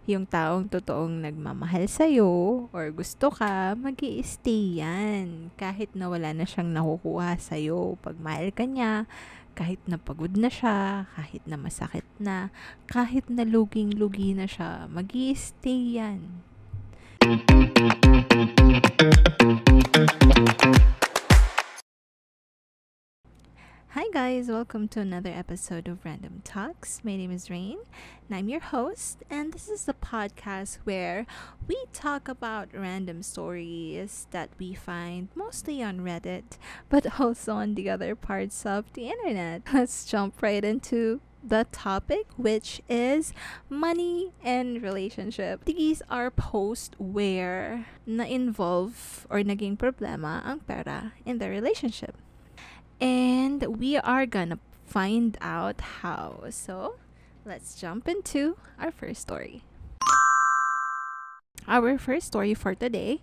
Yung taong totoong nagmamahal sa'yo or gusto ka, mag-i-stay yan. Kahit na wala na siyang nakukuha sa'yo. Pag mahal ka niya, kahit na pagod na siya, kahit na masakit na, kahit na luging-lugi na siya, mag-i-stay yan. Hi guys, welcome to another episode of Random Talks. My name is Rain, and I'm your host, and this is the podcast where we talk about random stories that we find mostly on Reddit, but also on the other parts of the internet. Let's jump right into the topic, which is money and relationship. These are posts where na-involve or naging problema ang pera in the relationship. And we are gonna find out how. So, let's jump into our first story. Our first story for today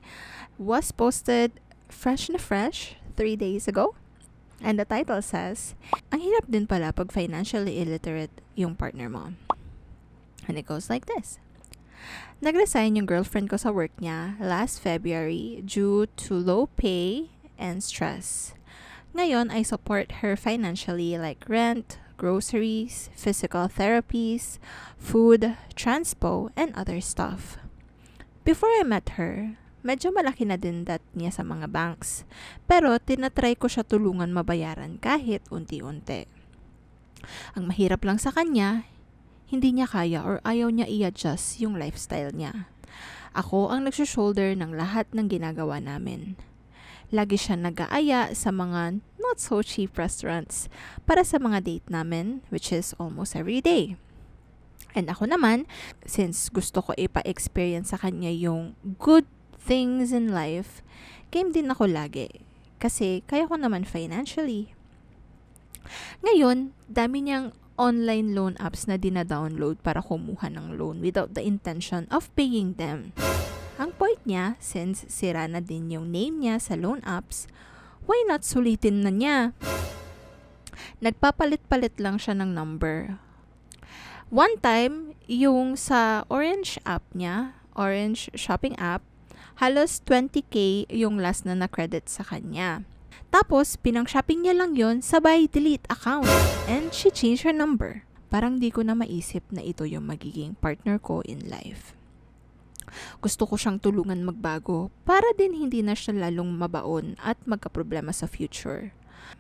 was posted fresh 3 days ago. And the title says, ang hirap din pala pag financially illiterate yung partner mo. And it goes like this. Nag-resign yung girlfriend ko sa work niya last February due to low pay and stress. Ngayon, I support her financially like rent, groceries, physical therapies, food, transpo, and other stuff. Before I met her, medyo malaki na din debt niya sa mga banks. Pero tinatry ko siya tulungan mabayaran kahit unti-unti. Ang mahirap lang sa kanya, hindi niya kaya or ayaw niya i-adjust yung lifestyle niya. Ako ang nagsushoulder ng lahat ng ginagawa namin. Lagi siya nag-aaya sa mga not so cheap restaurants para sa mga date namin, which is almost every day. And ako naman, since gusto ko ipa-experience sa kanya yung good things in life, game din ako lagi. Kasi kaya ko naman financially. Ngayon, dami niyang online loan apps na dina-download para kumuha ng loan without the intention of paying them. Ang point niya, since sira na din yung name niya sa loan apps, why not sulitin na niya? Nagpapalit-palit lang siya ng number. One time, yung sa Orange app niya, Orange shopping app, halos 20k yung last na na-credit sa kanya. Tapos, pinang-shopping niya lang yon sabay delete account. And she changed her number. Parang di ko na maisip na ito yung magiging partner ko in life. Gusto ko siyang tulungan magbago para din hindi na siya lalong mabaon at magkaproblema sa future.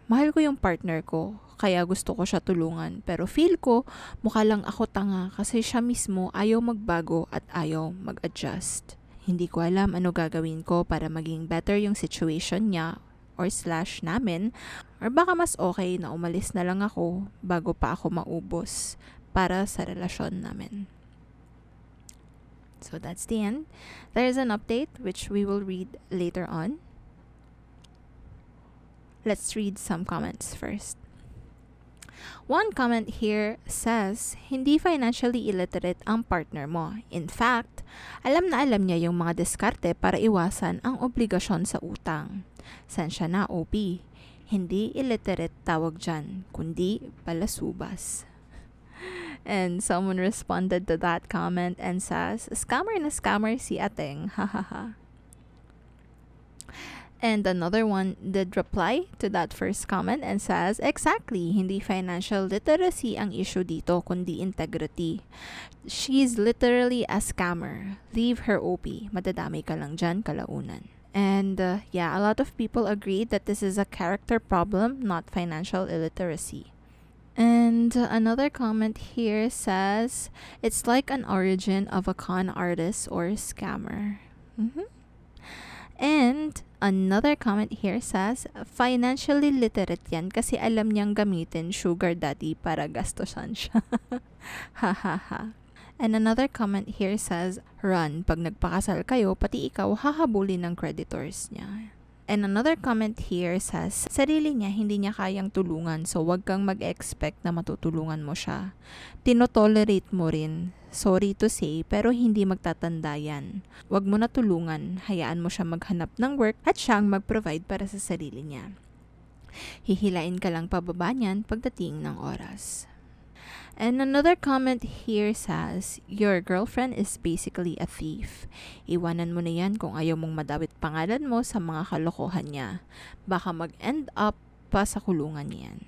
Mahal ko yung partner ko, kaya gusto ko siya tulungan. Pero feel ko, mukha lang ako tanga kasi siya mismo ayaw magbago at ayaw mag-adjust. Hindi ko alam ano gagawin ko para maging better yung situation niya or / namin. Or baka mas okay na umalis na lang ako bago pa ako maubos para sa relasyon namin. So that's the end. There is an update which we will read later on. Let's read some comments first. One comment here says, hindi financially illiterate ang partner mo. In fact, alam na alam niya yung mga diskarte para iwasan ang obligasyon sa utang. San siya na OP? Hindi illiterate tawag dyan, kundi balasubas. And someone responded to that comment and says, scammer na scammer si ateng, hahaha. And another one did reply to that first comment and says, exactly, hindi financial literacy ang issue dito, kundi integrity. She's literally a scammer. Leave her OP. Madadami ka lang dyan, kalaunan. And yeah, a lot of people agree that this is a character problem, not financial illiteracy. And another comment here says, it's like an origin of a con artist or scammer. And another comment here says, financially literate yan kasi alam niyang gamitin sugar daddy para gastosan siya. Ha ha ha. And another comment here says, run, pag nagpakasal kayo, pati ikaw hahabulin ng creditors niya. And another comment here says, sarili niya hindi niya kayang tulungan, so wag kang mag-expect na matutulungan mo siya. Tinotolerate mo rin. Sorry to say, pero hindi magtatanda yan. Wag mo na tulungan, hayaan mo siya maghanap ng work at siyang mag-provide para sa sarili niya. Hihilain ka lang pababa niyan pagdating ng oras. And another comment here says, your girlfriend is basically a thief. Iwanan mo na yan kung ayaw mong madawit pangalan mo sa mga kalokohan niya. Baka mag-end up pa sa kulungan yan.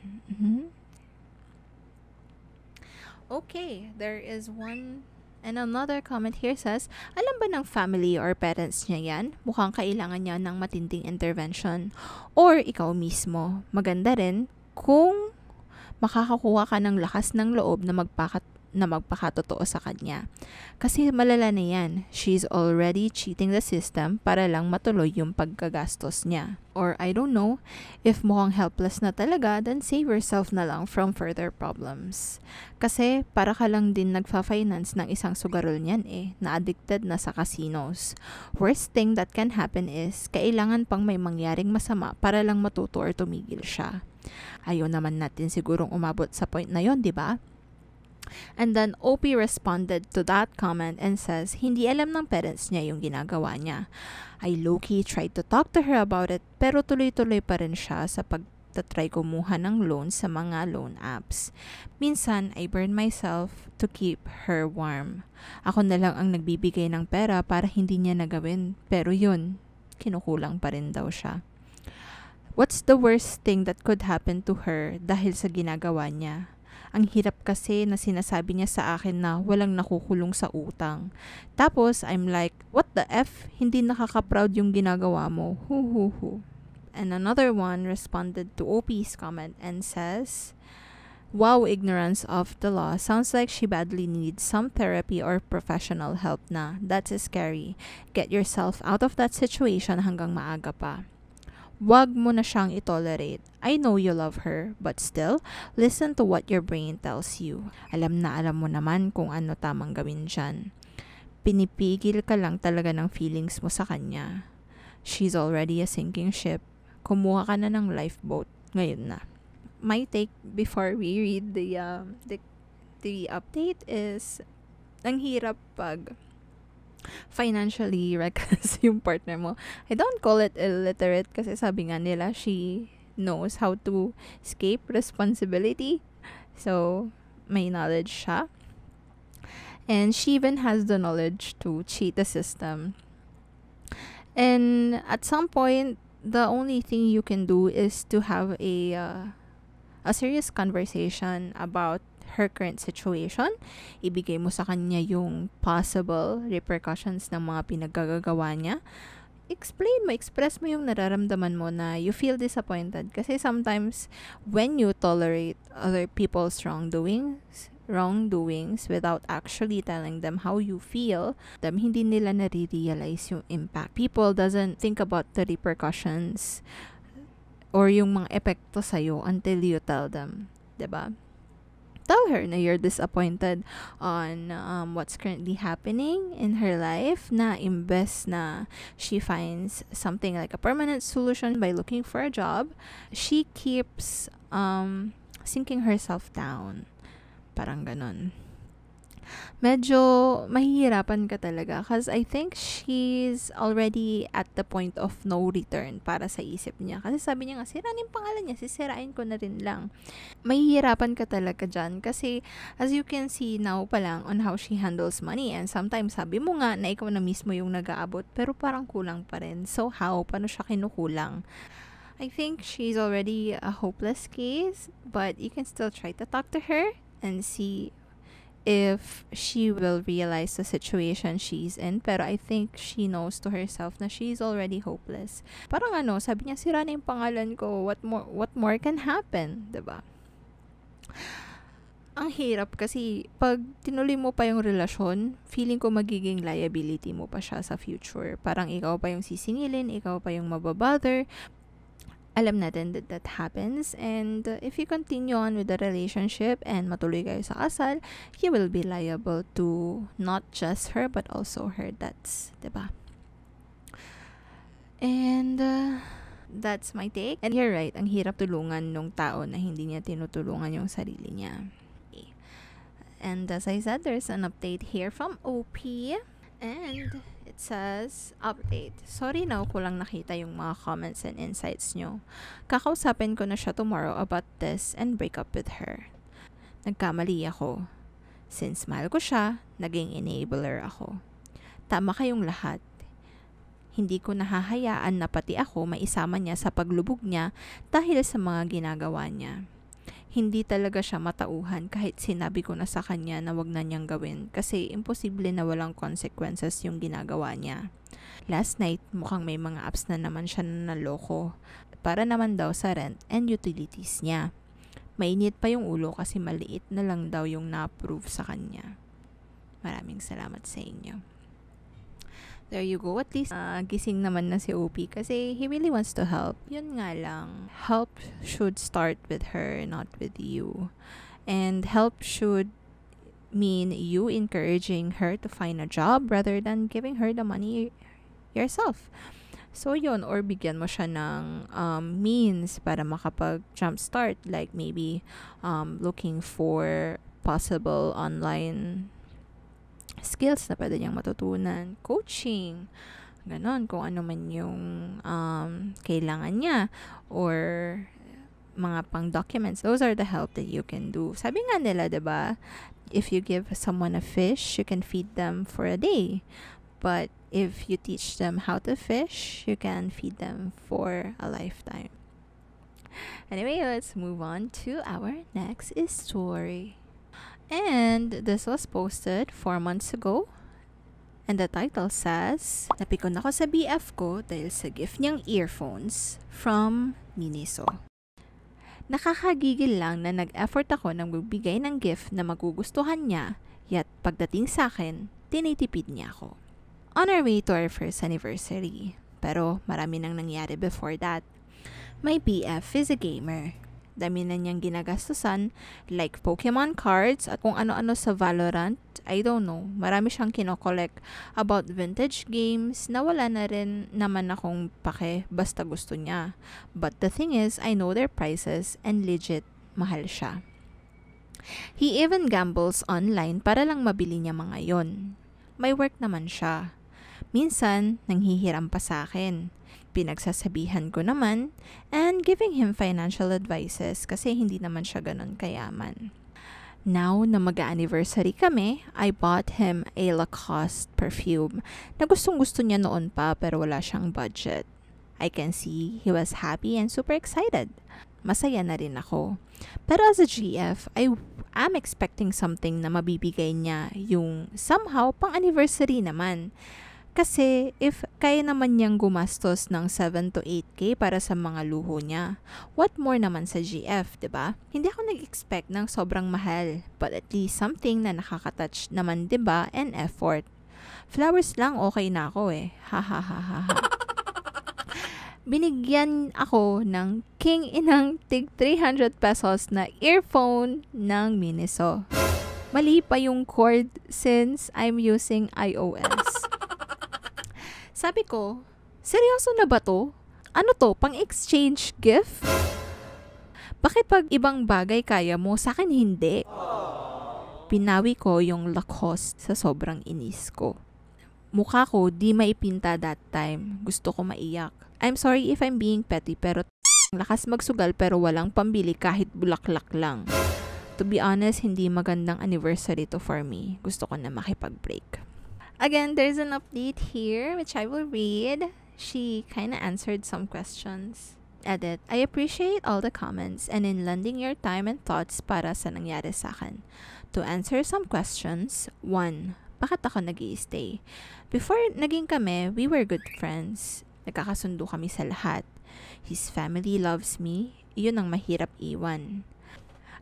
Okay, there is one. And another comment here says, alam ba ng family or parents niya yan? Mukhang kailangan niya ng matinding intervention. Or ikaw mismo. Maganda rin kung makakakuha ka ng lakas ng loob na magpakatotoo sa kanya. Kasi malala na yan. She's already cheating the system para lang matuloy yung pagkagastos niya. Or I don't know, if mukhang helpless na talaga, then save yourself na lang from further problems. Kasi para ka lang din nagfa-finance ng isang sugarol niyan na addicted na sa casinos. Worst thing that can happen is, kailangan pang may mangyaring masama para lang matuto or tumigil siya. Ayaw naman natin sigurong umabot sa point na yon, di ba? And then OP responded to that comment and says, hindi alam ng parents niya yung ginagawa niya. I low-key tried to talk to her about it, pero tuloy-tuloy pa rin siya sa pagtatry kumuha ng loan sa mga loan apps. Minsan, I burn myself to keep her warm. Ako na lang ang nagbibigay ng pera para hindi niya nagawin, pero yun, kinukulang pa rin daw siya. What's the worst thing that could happen to her dahil sa ginagawa niya? Ang hirap kasi na sinasabi niya sa akin na walang nakukulong sa utang. Tapos, I'm like, what the F? Hindi nakaka-proud yung ginagawa mo. Hu. And another one responded to OP's comment and says, wow, ignorance of the law. Sounds like she badly needs some therapy or professional help na. That's scary. Get yourself out of that situation hanggang maaga pa. Wag mo na siyang itolerate. I know you love her, but still, listen to what your brain tells you. Alam mo naman kung ano tamang gawin dyan. Pinipigil ka lang talaga ng feelings mo sa kanya. She's already a sinking ship. Kumuha ka na ng lifeboat. Ngayon na. My take before we read the update is, ang hirap pag financially reckless yung partner mo. I don't call it illiterate kasi sabi nga nila, she knows how to escape responsibility. So, may knowledge siya. And she even has the knowledge to cheat the system. And at some point, the only thing you can do is to have a serious conversation about her current situation. Ibigay mo sa kanya yung possible repercussions ng mga pinaggagawa niya. Express mo yung nararamdaman mo na you feel disappointed. Kasi sometimes, when you tolerate other people's wrongdoings without actually telling them how you feel, hindi nila nare-realize yung impact. People doesn't think about the repercussions or yung mga epekto sa'yo until you tell them. Diba? Tell her na you're disappointed on what's currently happening in her life, na imbes na she finds something like a permanent solution by looking for a job, she keeps sinking herself down. Parang ganon. Medyo mahihirapan ka talaga because I think she's already at the point of no return para sa isip niya. Kasi sabi niya nga, sirain yung pangalan niya, sisirain ko na rin lang. Mahihirapan ka talaga dyan kasi as you can see now pa lang on how she handles money, and sometimes sabi mo nga na ikaw na mismo yung nag-aabot pero parang kulang pa rin. So how? Paano siya kinukulang? I think she's already a hopeless case, but you can still try to talk to her and see if she will realize the situation she's in. Pero I think she knows to herself na she's already hopeless. Parang sabi niya, sira na yung pangalan ko. What more can happen? Diba? Ang hirap kasi pag tinuloy mo pa yung relasyon, feeling ko magiging liability mo pa siya sa future. Parang ikaw pa yung sisingilin, ikaw pa yung mababother. Alam natin that happens, and if you continue on with the relationship and matuloy kayo sa kasal, you will be liable to not just her but also her debts, diba? And that's my take. And you're right, ang hirap tulungan nung tao na hindi niya tinutulungan yung sarili niya. Okay. And as I said, there's an update here from OP, and it says, update. Sorry na ko lang nakita yung mga comments and insights nyo. Kakausapin ko na siya tomorrow about this and break up with her. Nagkamali ako. Since mahal ko siya, naging enabler ako. Tama kayong lahat. Hindi ko nahahayaan na pati ako maisama niya sa paglubog niya dahil sa mga ginagawa niya. Hindi talaga siya matauhan kahit sinabi ko na sa kanya na wag na niyang gawin kasi imposible na walang consequences yung ginagawa niya. Last night, mukhang may mga apps na naman siya na naloko para naman daw sa rent and utilities niya. Mainit pa yung ulo kasi maliit na lang daw yung na-approve sa kanya. Maraming salamat sa inyo. There you go. At least gising naman na si OP kasi he really wants to help. Yun nga lang. Help should start with her, not with you. And help should mean you encouraging her to find a job rather than giving her the money yourself. So yun, or bigyan mo siya ng means para makapag-jumpstart. Like maybe looking for possible online skills na pwede niyang matutunan. Coaching. Ganon, kung ano man yung kailangan niya. Or mga pang documents. Those are the help that you can do. Sabi nga nila, diba? If you give someone a fish, you can feed them for a day. But if you teach them how to fish, you can feed them for a lifetime. Anyway, let's move on to our next story. And this was posted 4 months ago. And the title says, napikon ako sa BF ko dahil sa gift niyang earphones from Miniso. Nakakagigil lang na nag-effort ako nang magbigay ng gift na magugustuhan niya, yet pagdating sa akin, tinitipid niya ako. On our way to our first anniversary. Pero marami nang nangyari before that. My BF is a gamer. Dami na niyang ginagastusan like Pokemon cards at kung ano-ano sa Valorant. I don't know. Marami siyang kinokollect about vintage games na wala na rin naman akong pake basta gusto niya. But the thing is, I know their prices and legit mahal siya. He even gambles online para lang mabili niya mga yon. May work naman siya. Minsan, nanghihiram pa sa akin. Pinagsasabihan ko naman and giving him financial advices kasi hindi naman siya ganun kayaman. Now na mag-anniversary kami, I bought him a Lacoste perfume na gustong-gusto niya noon pa pero wala siyang budget. I can see he was happy and super excited. Masaya na rin ako. Pero as a GF, I am expecting something na mabibigay niya yung somehow pang-anniversary naman. Kasi if kaya naman niyang gumastos ng 7 to 8K para sa mga luho niya, what more naman sa GF, 'di ba? Hindi ako nag-expect ng sobrang mahal, but at least something na nakaka-touch naman, 'di ba? And effort. Flowers lang okay na ako eh. Ha ha ha ha ha. Binigyan ako ng king inang tig 300 pesos na earphone ng Miniso. Mali pa yung cord since I'm using iOS. Sabi ko, seryoso na ba to? Ano to, pang-exchange gift? Bakit pag ibang bagay kaya mo, sa akin hindi? Pinawi ko yung Lacoste sa sobrang inis ko. Mukha ko di maipinta that time. Gusto ko maiyak. I'm sorry if I'm being petty pero lakas magsugal pero walang pambili kahit bulaklak lang. To be honest, hindi magandang anniversary to for me. Gusto ko na makipag-break. Again, there's an update here which I will read. She kind of answered some questions. Edit, I appreciate all the comments and in lending your time and thoughts para sa nangyari sa akin. To answer some questions, 1. Bakit ako nag-i-stay? Before naging kami, we were good friends. Nagkakasundo kami sa lahat. His family loves me. Iyon ang mahirap iwan.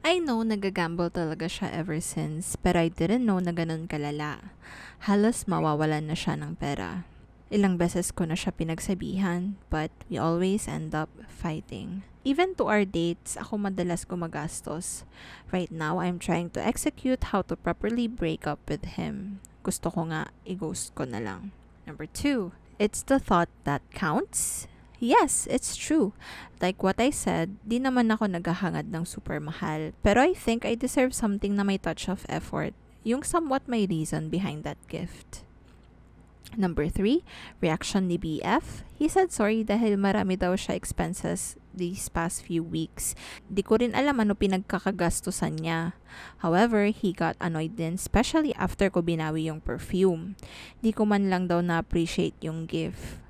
I know nagagamble talaga siya ever since, but I didn't know na ganun kalala. Halos mawawalan na siya ng pera. Ilang beses ko na siya pinagsabihan, but we always end up fighting. Even to our dates, ako madalas gumagastos. Right now, I'm trying to execute how to properly break up with him. Gusto ko nga, i-ghost ko na lang. Number 2, it's the thought that counts. Yes, it's true. Like what I said, di naman ako naghahangad ng super mahal. Pero I think I deserve something na may touch of effort. Yung somewhat may reason behind that gift. Number 3, reaction ni BF. He said sorry dahil marami daw siya expenses these past few weeks. Di ko rin alam ano pinagkakagastusan niya. However, he got annoyed din, especially after ko binawi yung perfume. Di ko man lang daw na-appreciate yung gift.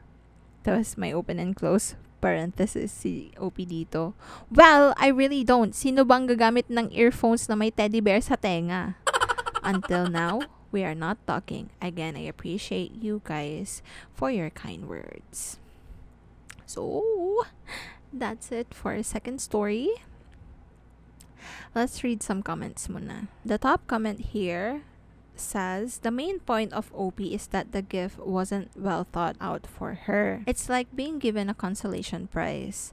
Tapos may open and close parenthesis si OP dito. Well, I really don't. Sino bang gagamit ng earphones na may teddy bear sa tenga? Until now, we are not talking. Again, I appreciate you guys for your kind words. So, that's it for our second story. Let's read some comments muna. The top comment here says the main point of OP is that the gift wasn't well thought out for her. It's like being given a consolation prize.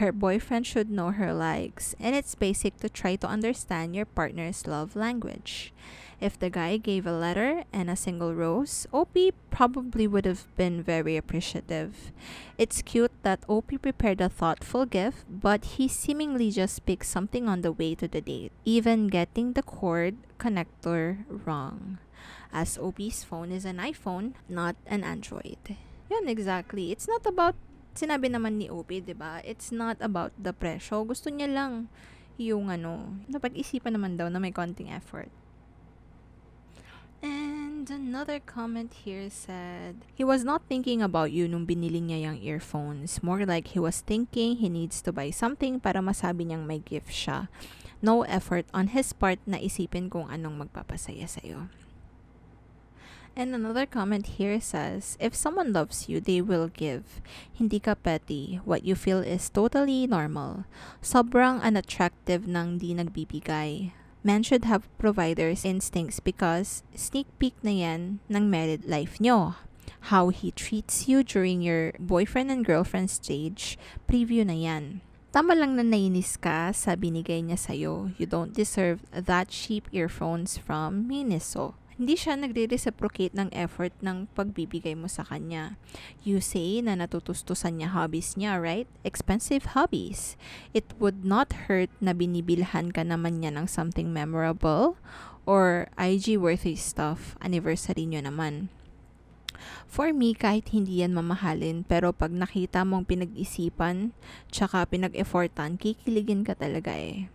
Her boyfriend should know her likes, and it's basic to try to understand your partner's love language. If the guy gave a letter and a single rose, OP probably would have been very appreciative. It's cute that OP prepared a thoughtful gift, but he seemingly just picked something on the way to the date, even getting the cord connector wrong, as OP's phone is an iPhone, not an Android. Yun, exactly. It's not about, sinabi naman ni OP, diba? It's not about the presyo. Gusto niya lang yung napag-isipan naman daw na may konting effort. And another comment here said, he was not thinking about you nung binili niya yung earphones. More like he was thinking he needs to buy something para masabi niyang may gift siya. No effort on his part na isipin kung anong magpapasaya sa'yo. And another comment here says, if someone loves you, they will give. Hindi ka petty. What you feel is totally normal. Sobrang unattractive ng di nagbibigay. Men should have provider's instincts because sneak peek na yan ng married life nyo. How he treats you during your boyfriend and girlfriend stage, preview na yan. Tama lang na nainis ka sa binigay niya sa'yo. You don't deserve that cheap earphones from Miniso. Hindi siya nagre-reciprocate ng effort ng pagbibigay mo sa kanya. You say na natutustusan niya hobbies niya, right? Expensive hobbies. It would not hurt na binibilhan ka naman niya ng something memorable or IG-worthy stuff. Anniversary niyo naman. For me, kahit hindi yan mamahalin, pero pag nakita mong pinag-isipan, tsaka pinag-effortan, kikiligin ka talaga eh.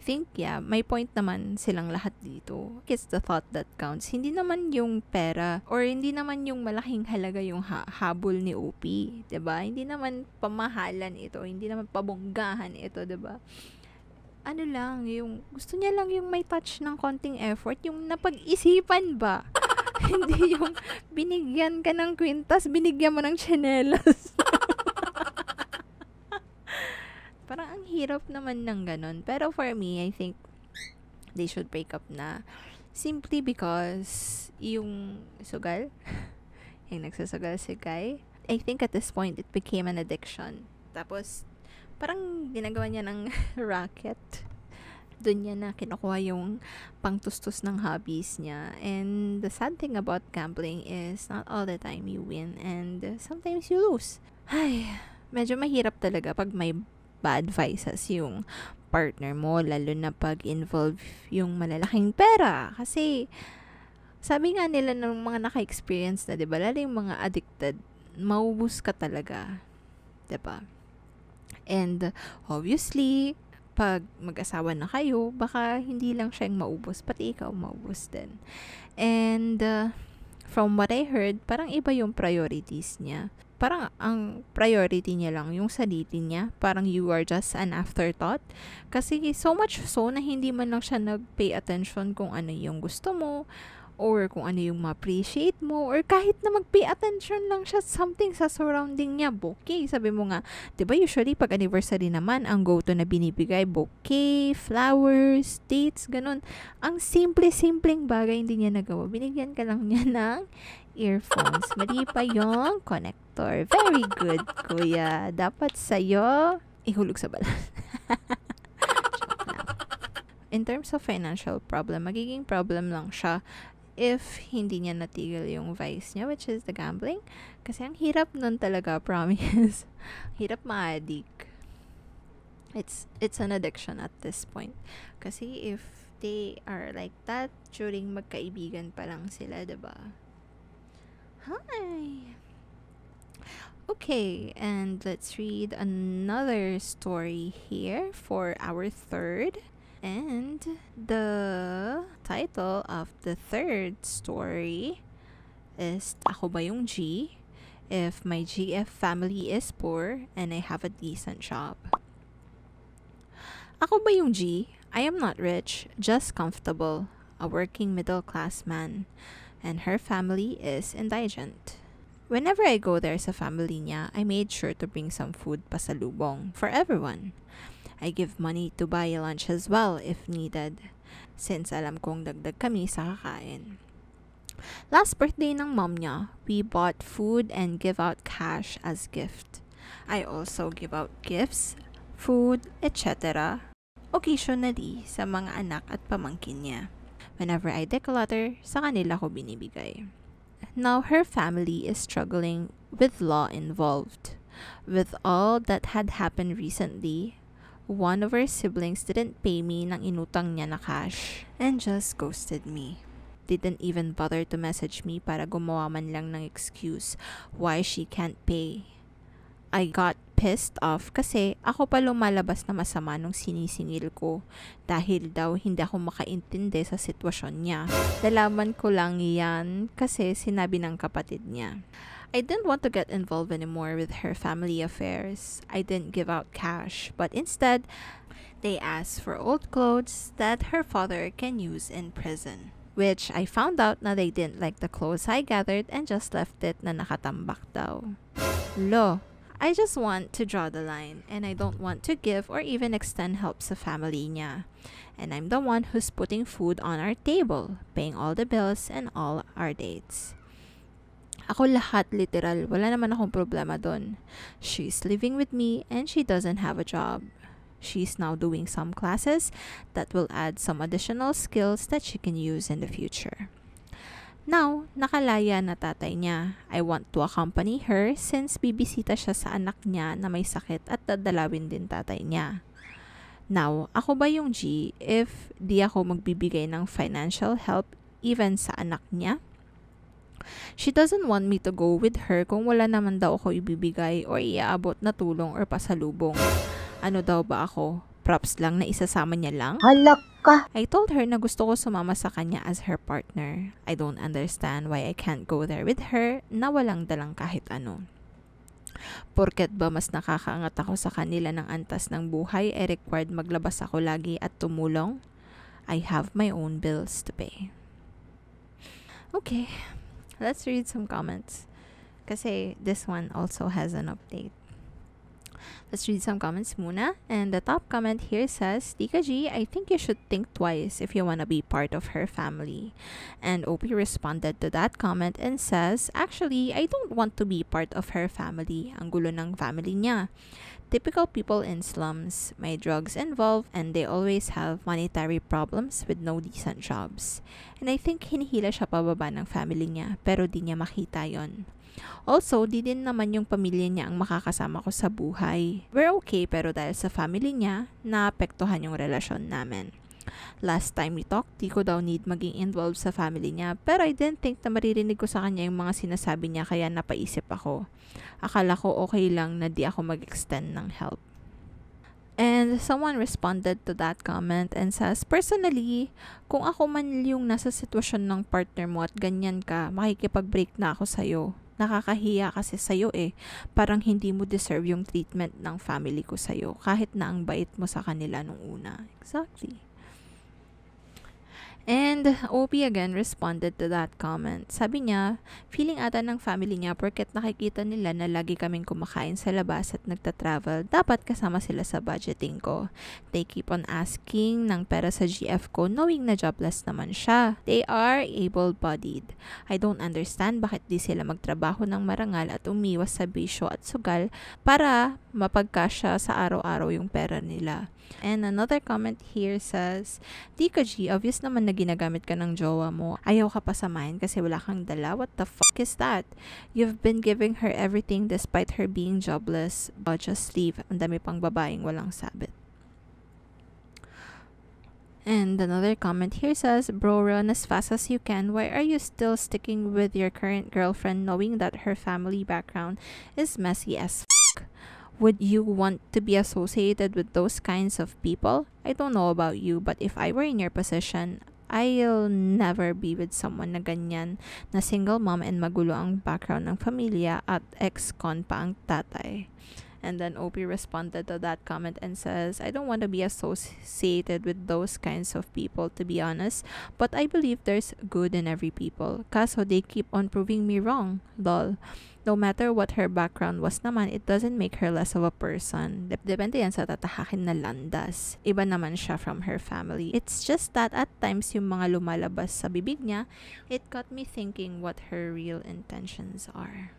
I think, yeah, may point naman silang lahat dito. It's the thought that counts. Hindi naman yung pera or hindi naman yung malaking halaga yung habol ni OP, 'di ba? Hindi naman pamahalan ito, hindi naman pabonggahan ito, 'di ba? Ano lang, yung gusto niya lang yung may touch ng konting effort, yung napag-isipan ba? Hindi yung binigyan ka ng kwintas, binigyan mo ng tsinelas. Parang ang hirap naman ng ganun. Pero for me, I think they should break up na. Simply because yung sugal, yung nagsasagal si guy, I think at this point, it became an addiction. Tapos, parang ginagawa niya ng racket. Doon niya na kinukuha yung pangtustos ng hobbies niya. And the sad thing about gambling is not all the time you win and sometimes you lose. Ay, medyo mahirap talaga pag may bad vices yung partner mo, lalo na pag involve yung malalaking pera. Kasi, sabi nga nila ng mga naka-experience na, diba, lalo yung mga addicted, maubos ka talaga. Diba? And, obviously, pag mag-asawa na kayo, baka hindi lang siya yung maubos, pati ikaw maubos din. And, from what I heard, parang iba yung priorities niya. Parang ang priority niya lang yung sarili niya. Parang you are just an afterthought. Kasi so much so na hindi man lang siya nag-pay attention kung ano yung gusto mo or kung ano yung ma-appreciate mo or kahit na mag-pay attention lang siya something sa surrounding niya. Bouquet. Sabi mo nga, diba usually pag anniversary naman, ang go-to na binibigay, bouquet, flowers, dates, ganun. Ang simple-simpleng bagay hindi niya nagawa. Binigyan ka lang niya ng earphones. Mali pa yung connector. Very good, kuya. Dapat sa'yo, ihulog sa balas. In terms of financial problem, magiging problem lang siya if hindi niya natigil yung vice niya, which is the gambling. Kasi ang hirap nun talaga, promise. Hirap ma-addict. It's an addiction at this point. Kasi if they are like that, during magkaibigan pa lang sila, diba? Hi. Okay, and let's read another story here for our third. And the title of the third story is Ako ba yung G? If my GF family is poor and I have a decent job. Ako ba yung G? I am not rich, just comfortable, a working middle class man, and her family is indigent. Whenever I go there sa family niya, I made sure to bring some food pasalubong for everyone. I give money to buy lunch as well if needed, since alam kong dagdag kami sa kakain. Last birthday ng mom niya, we bought food and give out cash as gift. I also give out gifts, food, etc. occasionally sa mga anak at pamangkin niya. Whenever I declutter, sa kanila ko binibigay. Now her family is struggling with law involved. With all that had happened recently, one of her siblings didn't pay me ng inutang niya na cash and just ghosted me. Didn't even bother to message me para gumawa man lang ng excuse why she can't pay. I got pissed off kasi ako pa lumalabas na masama nung sinisingil ko dahil daw hindi ako makaintindi sa sitwasyon niya. Nalaman ko lang yan kasi sinabi ng kapatid niya. I didn't want to get involved anymore with her family affairs. I didn't give out cash, but instead, they asked for old clothes that her father can use in prison. Which I found out na they didn't like the clothes I gathered and just left it na nakatambak daw. Lo, I just want to draw the line and I don't want to give or even extend help sa family niya. And I'm the one who's putting food on our table, paying all the bills and all our dates. Ako lahat, literal. Wala naman akong problema dun. She's living with me and she doesn't have a job. She's now doing some classes that will add some additional skills that she can use in the future. Now, nakalaya na tatay niya. I want to accompany her since bibisita siya sa anak niya na may sakit at dadalawin din tatay niya. Now, ako ba yung G if di ako magbibigay ng financial help even sa anak niya? She doesn't want me to go with her kung wala naman daw ako ibibigay o iaabot na tulong or pasalubong. Ano daw ba ako? Props lang na isasama niya lang? Halak ka! I told her na gusto ko sumama sa kanya as her partner. I don't understand why I can't go there with her na walang dalang kahit ano. Porket ba mas nakakaangat ako sa kanila ng antas ng buhay ay required maglabas ako lagi at tumulong? I have my own bills to pay. Okay. Let's read some comments. Kasi this one also has an update. Let's read some comments muna. And the top comment here says, Tika G, I think you should think twice if you want to be part of her family. And OP responded to that comment and says, actually, I don't want to be part of her family. Ang gulo ng family niya. Typical people in slums, may drugs involved, and they always have monetary problems with no decent jobs. And I think hinihila siya pababa ng family niya, pero di niya makita yon. Also, di din naman yung pamilya niya ang makakasama ko sa buhay. We're okay, pero dahil sa family niya, naapektuhan yung relasyon namin. Last time we talked, di ko daw need maging involved sa family niya, pero I didn't think na maririnig ko sa kanya yung mga sinasabi niya kaya napaisip ako. Akala ko okay lang na di ako mag-extend ng help. And someone responded to that comment and says, personally, kung ako man yung nasa sitwasyon ng partner mo at ganyan ka, makikipag-break na ako sa'yo. Nakakahiya kasi sa'yo eh. Parang hindi mo deserve yung treatment ng family ko sa'yo kahit na ang bait mo sa kanila nung una. Exactly. And OP again responded to that comment. Sabi niya, feeling ata ng family niya porket nakikita nila na lagi kaming kumakain sa labas at nagta-travel, dapat kasama sila sa budgeting ko. They keep on asking ng pera sa GF ko knowing na jobless naman siya. They are able-bodied. I don't understand bakit di sila magtrabaho ng marangal at umiwas sa bisyo at sugal para mapagkasya sa araw-araw yung pera nila. And another comment here says, Tika G, obvious naman na ginagamit ka ng jowa mo. Ayaw ka pa samahin kasi wala kang dala. What the fuck is that? You've been giving her everything despite her being jobless. Just leave. Ang dami pang babaeng walang sabit. And another comment here says, bro, run as fast as you can. Why are you still sticking with your current girlfriend knowing that her family background is messy as f***? Would you want to be associated with those kinds of people? I don't know about you, but if I were in your position, I'll never be with someone na ganyan, na single mom and magulo ang background ng pamilya at ex-con pa ang tatay. And then OP responded to that comment and says, I don't want to be associated with those kinds of people, to be honest. But I believe there's good in every people. Kaso they keep on proving me wrong. Lol. No matter what her background was naman, it doesn't make her less of a person. Depende yan sa tatahakin na landas. Iba naman siya from her family. It's just that at times yung mga lumalabas sa bibig niya, it got me thinking what her real intentions are.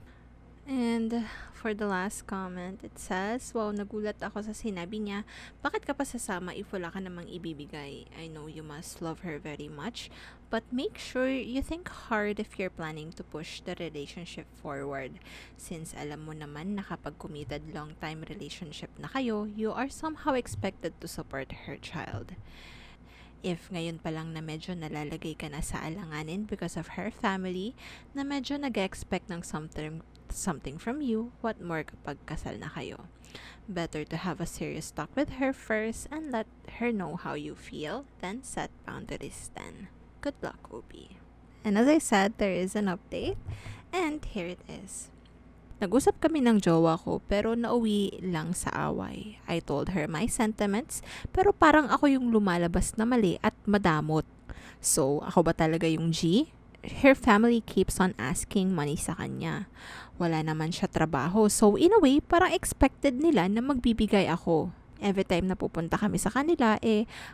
And for the last comment, it says, wow, nagulat ako sa sinabi niya, bakit ka pa sasama if wala ka namang ibibigay? I know you must love her very much, but make sure you think hard if you're planning to push the relationship forward. Since alam mo naman na kapag committed long-time relationship na kayo, you are somehow expected to support her child. If ngayon pa lang na medyo nalalagay ka na sa alanganin because of her family, na medyo nag-expect ng something from you, what more kapag kasal na kayo? Better to have a serious talk with her first and let her know how you feel, then set boundaries then. Good luck, OP. And as I said, there is an update, and here it is. Nag-usap kami ng jowa ko pero nauwi lang sa away. I told her my sentiments pero parang ako yung lumalabas na mali at madamot. So, ako ba talaga yung G? Her family keeps on asking money sa kanya. Wala naman siya trabaho. So, in a way, parang expected nila na magbibigay ako. Every time na pupunta kami sa kanila,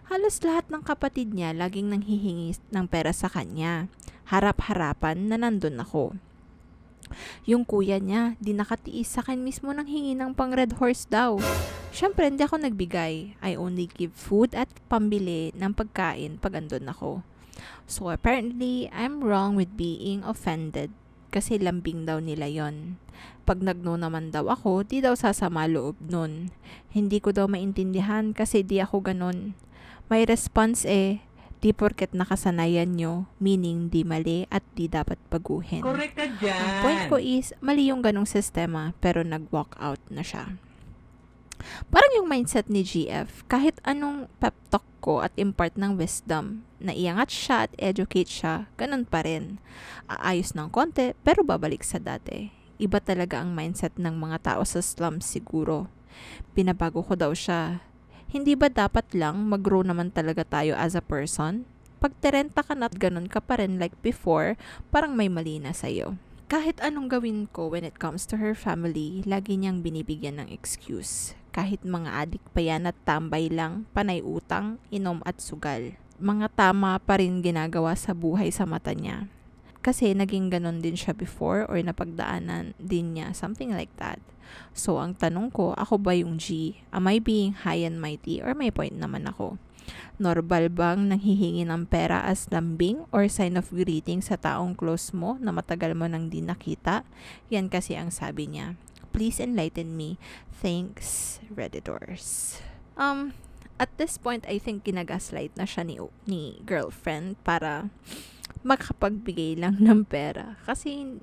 halos lahat ng kapatid niya laging nanghihingi ng pera sa kanya. Harap-harapan na nandun ako. Yung kuya niya, di nakatiis sa akin mismo nang hingi ng pang Red Horse daw. Siyempre, hindi ako nagbigay. I only give food at pambili ng pagkain pag andun ako. So, apparently, I'm wrong with being offended kasi lambing daw nila yon. Pag nagno naman daw ako, di daw sasama loob nun. Hindi ko daw maintindihan kasi di ako ganun. May response di porket nakasanayan nyo, meaning di mali at di dapat baguhin. Correct ka dyan. Ang point ko is, mali yung ganong sistema, pero nag-walk out na siya. Parang yung mindset ni GF, kahit anong pep talk ko at impart ng wisdom, na iangat siya at educate siya, ganun pa rin. Aayos ng konti, pero babalik sa dati. Iba talaga ang mindset ng mga tao sa slums siguro. Binabago ko daw siya. Hindi ba dapat lang mag-grow naman talaga tayo as a person? Pag terenta ka na't ganun ka pa rin like before, parang may mali na sa'yo. Kahit anong gawin ko when it comes to her family, lagi niyang binibigyan ng excuse. Kahit mga adik pa yan at tambay lang, panay utang, inom at sugal. Mga tama pa rin ginagawa sa buhay sa mata niya. Kasi naging ganun din siya before or napagdaanan din niya, something like that. So, ang tanong ko, ako ba yung G? Am I being high and mighty or may point naman ako? Normal bang nanghihingi ng pera as lambing or sign of greeting sa taong close mo na matagal mo nang di nakita? Yan kasi ang sabi niya. Please enlighten me. Thanks, Redditors. At this point, I think ginagaslight na siya ni girlfriend para makapagbigay lang ng pera. Kasi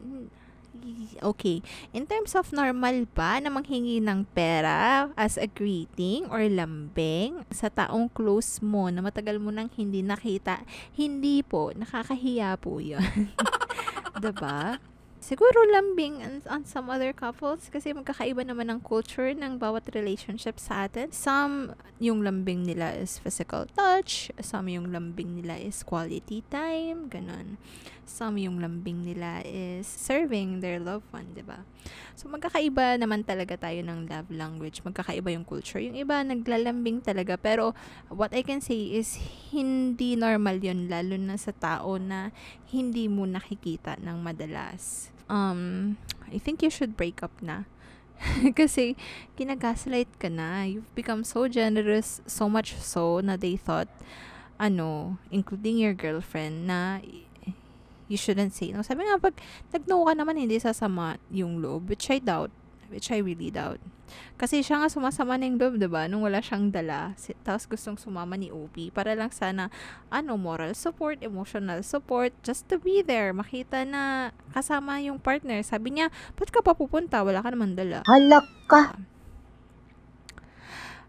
okay, in terms of normal ba na manghingi ng pera as a greeting or lambing sa taong close mo na matagal mo nang hindi nakita? Hindi po, nakakahiya po yun. Diba? Siguro lambing on some other couples kasi magkakaiba naman ang culture ng bawat relationship sa atin. Some, yung lambing nila is physical touch. Some, yung lambing nila is quality time. Ganon. Some, yung lambing nila is serving their loved one, diba? So, magkakaiba naman talaga tayo ng love language. Magkakaiba yung culture. Yung iba, naglalambing talaga. Pero, what I can say is, hindi normal yun, lalo na sa tao na hindi mo nakikita ng madalas. I think you should break up na. Kasi, kinagaslight ka na. You've become so generous, so much so, na they thought, including your girlfriend, na you shouldn't say no. Sabi nga, pag nag-no ka naman, hindi sasama yung loob, which I doubt. which I really doubt. Kasi siya nga sumasama ng loob, diba? Nung wala siyang dala, tapos gustong sumama ni OP para lang sana, moral support, emotional support, just to be there. Makita na kasama yung partner. Sabi niya, ba't ka pa pupunta? Wala ka naman dala. Halak ka.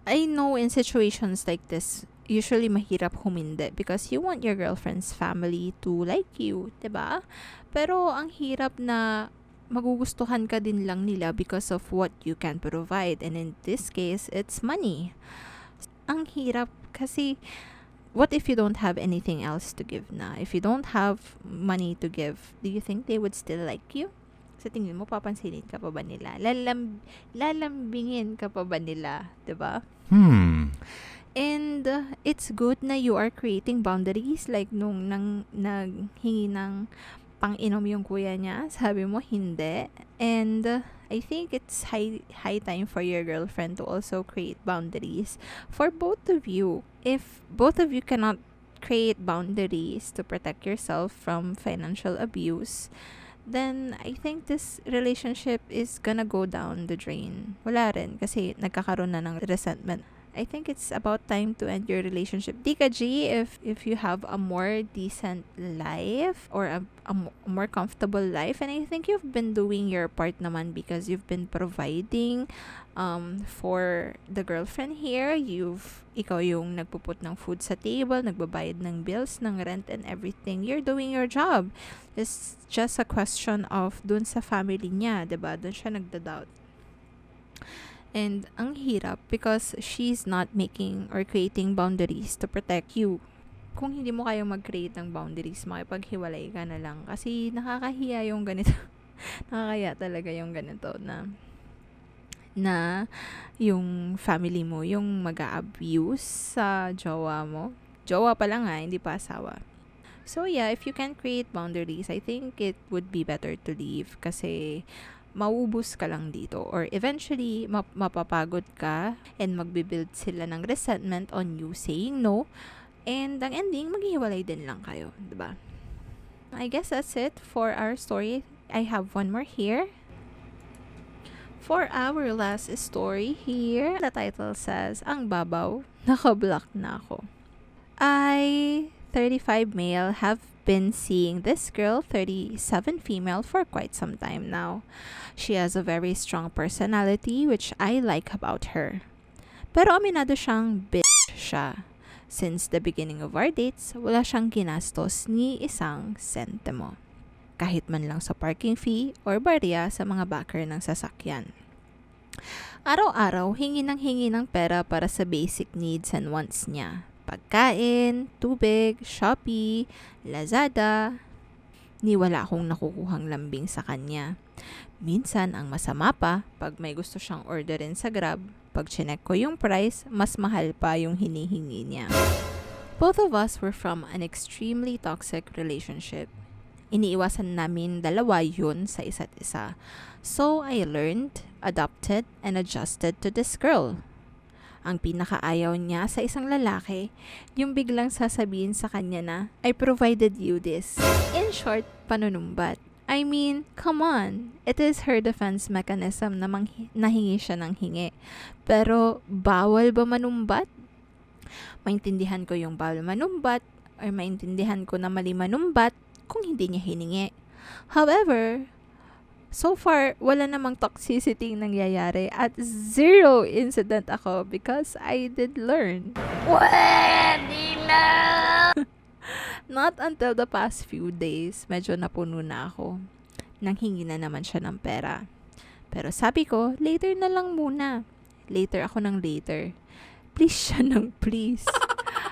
I know in situations like this, usually mahirap humindi because you want your girlfriend's family to like you, diba? Pero ang hirap na magugustuhan ka din lang nila because of what you can provide. And in this case, it's money. Ang hirap kasi what if you don't have anything else to give na? If you don't have money to give, do you think they would still like you? Sa tingin mo, papansinin ka pa ba nila? Lalambingin ka pa ba nila? Diba? And it's good na you are creating boundaries. Like nung naghingi ng pang-inom yung kuya niya, sabi mo hindi. And I think it's high time for your girlfriend to also create boundaries for both of you. If both of you cannot create boundaries to protect yourself from financial abuse, then I think this relationship is gonna go down the drain. Wala rin kasi nagkakaroon na ng resentment. I think it's about time to end your relationship. Tika G, if you have a more decent life or a more comfortable life, and I think you've been doing your part naman because you've been providing for the girlfriend here. Ikaw yung nagpuput ng food sa table, nagbabayad ng bills, ng rent and everything. You're doing your job. It's just a question of dun sa family niya, diba? Dun siya nagda-doubt. And ang hirap because she's not making or creating boundaries to protect you. Kung hindi mo kayang mag-create ng boundaries, makipaghiwalay ka na lang. Kasi nakakahiya yung ganito. Nakakahiya talaga yung ganito na yung family mo, yung mag-a-abuse sa jowa mo. Jowa pa lang hindi pa asawa. So yeah, if you can create boundaries, I think it would be better to leave kasi mauubos ka lang dito or eventually mapapagod ka and magbibuild sila ng resentment on you saying no and ang ending maghihiwalay din lang kayo, diba? I guess that's it for our story. I have one more here. For our last story here, the title says, Ang babaw, nakablock na ako. 35 male have been seeing this girl, 37 female, for quite some time now. She has a very strong personality, which I like about her. Pero aminado siyang bitch siya. Since the beginning of our dates, wala siyang ginastos ni isang sentimo. Kahit man lang sa parking fee or barya sa mga backer ng sasakyan. Araw-araw, hingi ng pera para sa basic needs and wants niya. Pagkain, tubig, Shopee, Lazada. Ni wala akong nakukuhang lambing sa kanya. Minsan, ang masama pa, pag may gusto siyang orderin sa Grab, pag chinek ko yung price, mas mahal pa yung hinihingi niya. Both of us were from an extremely toxic relationship. Iniiwasan namin dalawa yun sa isa't isa. So, I learned, adopted, and adjusted to this girl. Ang pinakaayaw niya sa isang lalaki, yung biglang sasabihin sa kanya na, I provided you this. In short, panunumbat. I mean, come on. It is her defense mechanism na nahingi siya ng hingi. Pero, bawal ba manumbat? Maintindihan ko yung bawal manumbat or maintindihan ko na mali manumbat kung hindi niya hiningi. However, so far, wala namang toxicity nangyayari at zero incident ako because I did learn. Pwede na! Not until the past few days, medyo napuno na ako. Nanghingi na naman siya ng pera. Pero sabi ko, later na lang muna. Later ako ng later. Please siya ng please.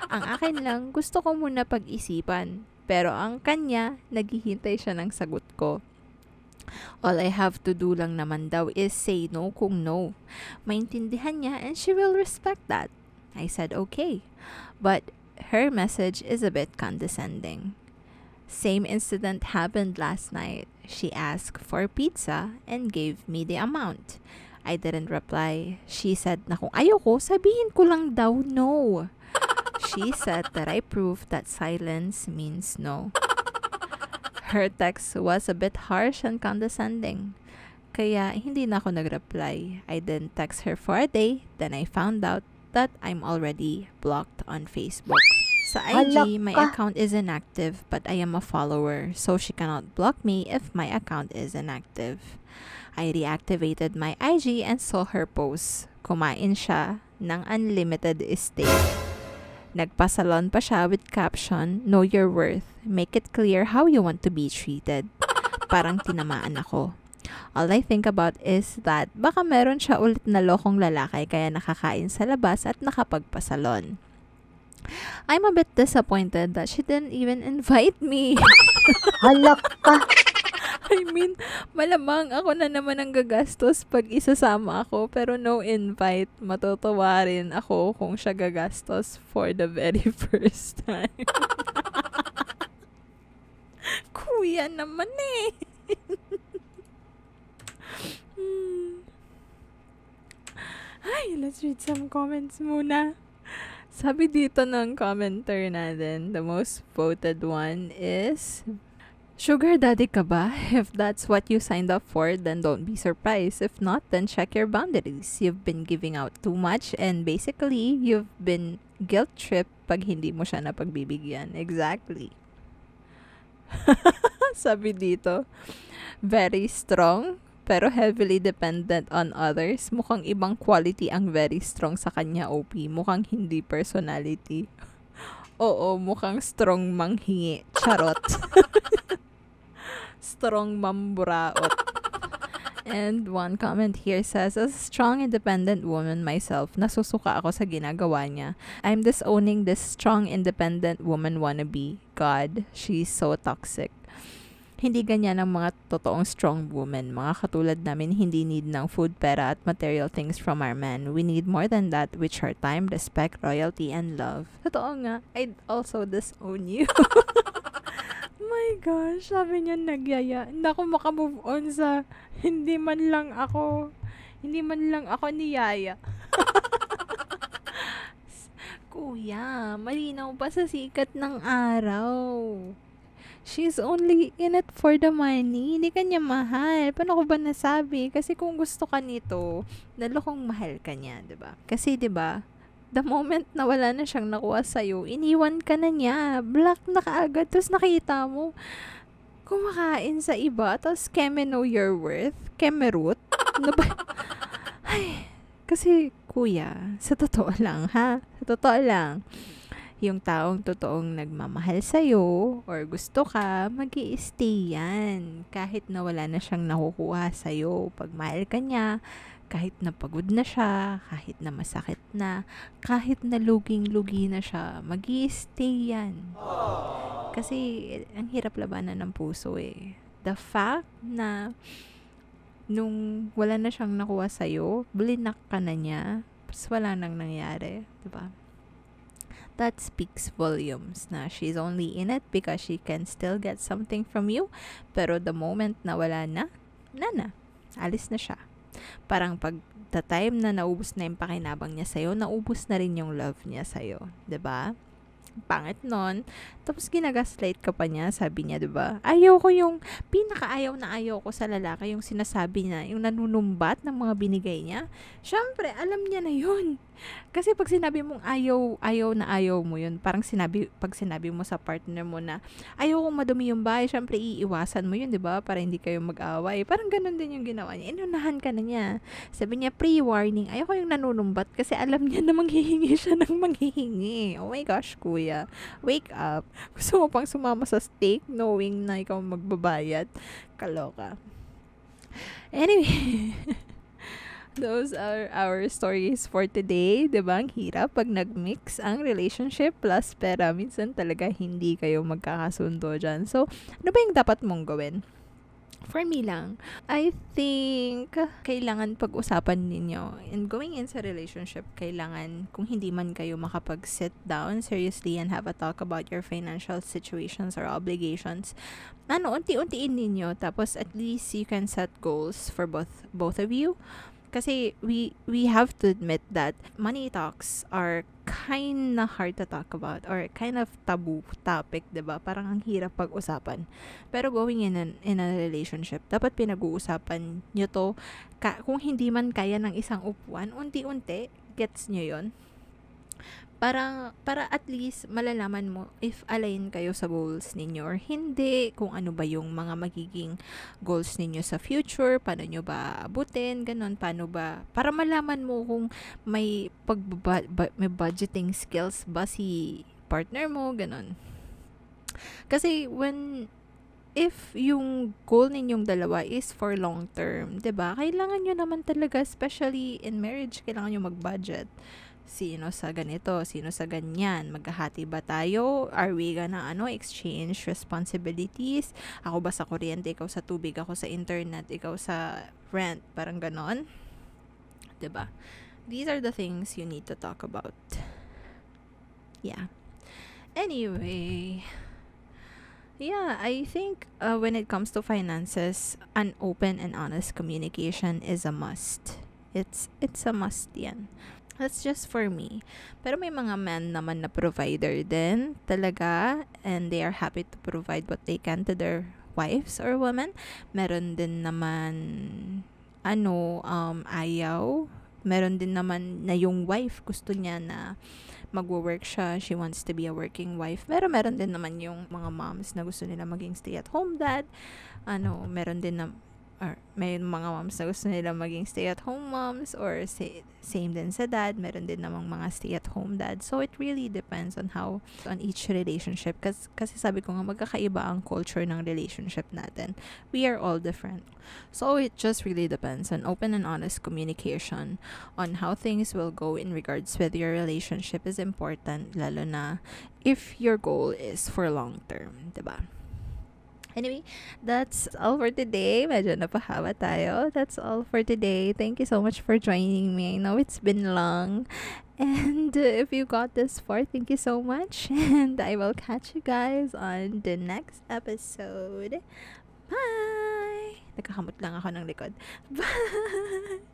Ang akin lang, gusto ko muna pag-isipan. Pero ang kanya, naghihintay siya ng sagot ko. All I have to do lang naman daw is say no kung no. Maintindihan niya and she will respect that. I said okay. But her message is a bit condescending. Same incident happened last night. She asked for pizza and gave me the amount. I didn't reply. She said na kung ayoko, sabihin ko lang daw no. She said that I proved that silence means no. Her text was a bit harsh and condescending. Kaya hindi na ako nag-reply. I didn't text her for a day. Then I found out that I'm already blocked on Facebook. Sa IG, my account is inactive but I am a follower, so she cannot block me if my account is inactive. I reactivated my IG and saw her post. Kumain siya ng unlimited steak. Nagpasalon pa siya with caption, "Know your worth. Make it clear how you want to be treated." Parang tinamaan ako. All I think about is that baka meron siya ulit na lokong lalaki kaya nakakain sa labas at nakapagpasalon. I'm a bit disappointed that she didn't even invite me. Halak ka. I mean, malamang ako na naman ang gagastos pag isasama ako pero no invite. Matutuwa rin ako kung siya gagastos for the very first time. Kuya naman eh. Ay, let's read some comments muna. Sabi dito ng commenter natin, the most voted one is, "Sugar daddy ka ba? If that's what you signed up for, then don't be surprised. If not, then check your boundaries. You've been giving out too much and basically, you've been guilt-tripped pag hindi mo siya napagbibigyan." Exactly. Sabi dito, very strong, pero heavily dependent on others. Mukhang ibang quality ang very strong sa kanya, OP. Mukhang hindi personality. Oo, mukhang strong manghingi. Charot. Strong mamburaot. And one comment here says, "As a strong, independent woman myself, nasusuka ako sa ginagawa niya. I'm disowning this strong, independent woman wannabe. God, she's so toxic." Hindi ganyan ang mga totoong strong women. Mga katulad namin hindi need ng food, pera, at material things from our men. We need more than that, which are time, respect, loyalty, and love. Totoo nga, I'd also disown you. My gosh, sabi niya nagyaya. Hindi ako makamove on sa hindi man lang ako niyaya. Kuya, malinaw pa sa sikat ng araw. She's only in it for the money. Hindi ka niya mahal. Paano ko ba nasabi? Kasi kung gusto ka nito, nalokong mahal ka niya, diba? Kasi diba, the moment na wala na siyang nakuha sa'yo, iniwan ka na niya. Block na kaagad. Tapos nakita mo, kumakain sa iba. Tapos keme know your worth. Keme root. Ano ba? Ay, kasi kuya, sa totoo lang ha? Sa totoo lang. Yung taong totoong nagmamahal sa'yo or gusto ka, mag-i-stay yan. Kahit na wala na siyang nakukuha sa'yo. Pag mahal ka niya, kahit na pagod na siya, kahit na masakit na, kahit na luging-lugi na siya, mag-i-stay yan. Kasi ang hirap labanan ng puso eh. The fact na nung wala na siyang nakuha sa'yo, blinak ka na niya, tapos wala nang nangyari. Diba? That speaks volumes na she's only in it because she can still get something from you. Pero the moment na wala na, alis na siya. Parang pag the time na naubos na yung pakinabang niya sa'yo, naubos na rin yung love niya sa'yo. 'Di ba? Pangit nun. Tapos ginagaslight ka pa niya, sabi niya, 'di ba? Ayaw ko yung pinakaayaw na ayaw ko sa lalaki, yung sinasabi niya, yung nanunumbat ng mga binigay niya. Syempre, alam niya na 'yun. Kasi pag sinabi mong ayaw mo yun, parang pag sinabi mo sa partner mo na ayaw kong madumi yung bahay, syempre iiwasan mo yun, di ba? Para hindi kayo mag-away. Parang ganun din yung ginawa niya. Inunahan ka na niya. Sabi niya, pre-warning, ayaw ko yung nanunumbat kasi alam niya na manghihingi siya ng manghihingi. Oh my gosh, kuya. Wake up. Gusto mo pang sumama sa steak knowing na ikaw magbabayad? Kaloka. Anyway, those are our stories for today. Diba? Ang hirap pag nag-mix ang relationship plus pera. Minsan talaga hindi kayo magkakasundo dyan. So, ano ba yung dapat mong gawin? For me lang, I think kailangan pag-usapan ninyo. And going into a relationship, kailangan, kung hindi man kayo makapag-sit down seriously and have a talk about your financial situations or obligations, unti-untiin ninyo. Tapos at least you can set goals for both of you. Kasi we have to admit that money talks are kind of hard to talk about or kind of taboo topic, 'di ba? Parang ang hirap pag-usapan. Pero going in a relationship, dapat pinag-uusapan nyo to. Kung hindi man kaya ng isang upuan, unti-unti, gets nyo 'yon? Para at least malalaman mo if align kayo sa goals ninyo or hindi, kung ano ba yung mga magiging goals ninyo sa future, paano nyo ba abutin, ganun, paano ba, para malaman mo kung may may budgeting skills ba si partner mo, ganun. Kasi if yung goal ninyong dalawa is for long term, 'di ba? Kailangan nyo naman talaga, especially in marriage, kailangan nyo mag-budget. Sino sa ganito, sino sa ganyan, maghahati ba tayo, are we gonna exchange responsibilities, ako ba sa kuryente, ikaw sa tubig, ako sa internet, ikaw sa rent, parang ganon, 'di ba? These are the things you need to talk about. Yeah, anyway, yeah, I think when it comes to finances, an open and honest communication is a must. It's a must yan. That's just for me. Pero may mga men naman na provider din talaga, and they are happy to provide what they can to their wives or women. Meron din naman ayaw. Meron din naman na yung wife gusto niya na magwo-work siya, she wants to be a working wife. Pero meron din naman yung mga moms na gusto nila maging stay-at-home dad. Meron din na may mga moms na gusto nila maging stay-at-home moms, or same din sa dad, meron din namang mga stay-at-home dad. So it really depends on each relationship, kasi sabi ko nga, magkakaiba ang culture ng relationship natin. We are all different. So it just really depends on open and honest communication on how things will go in regards with your relationship is important, lalo na if your goal is for long term, 'di ba? Anyway, that's all for today. Medyo napahaba tayo. That's all for today. Thank you so much for joining me. I know it's been long. And if you got this far, thank you so much. And I will catch you guys on the next episode. Bye! Nagkakamot lang ako ng likod. Bye!